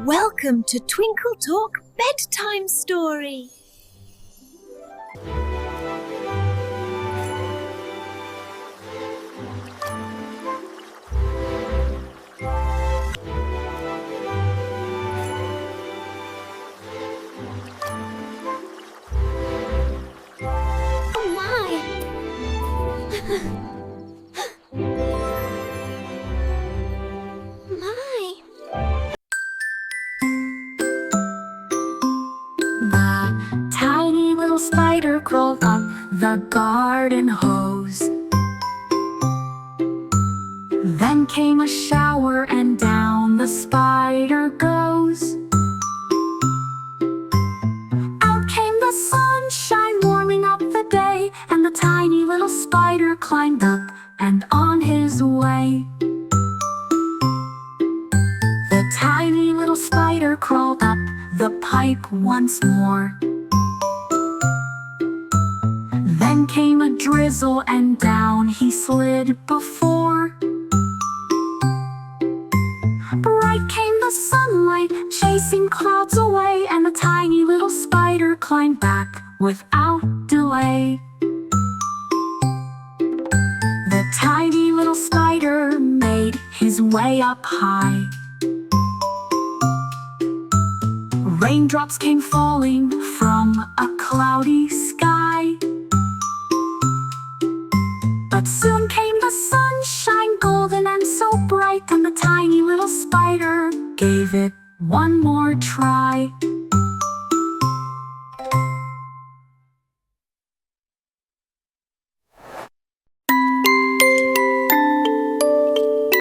Welcome to Twinkle Talk Bedtime Story. Oh my! The tiny little spider crawled up the garden hose. Then came a shower and down the spider goes. Out came the sunshine warming up the day, and the tiny little spider climbed up and on his way. The tiny little spider crawled up the pipe once more. Then came a drizzle and down he slid before. Bright came the sunlight, chasing clouds away, and the tiny little spider climbed back without delay. The tiny little spider made his way up high. Raindrops came falling from a cloudy sky. But soon came the sunshine, golden and so bright, and the tiny little spider gave it one more try.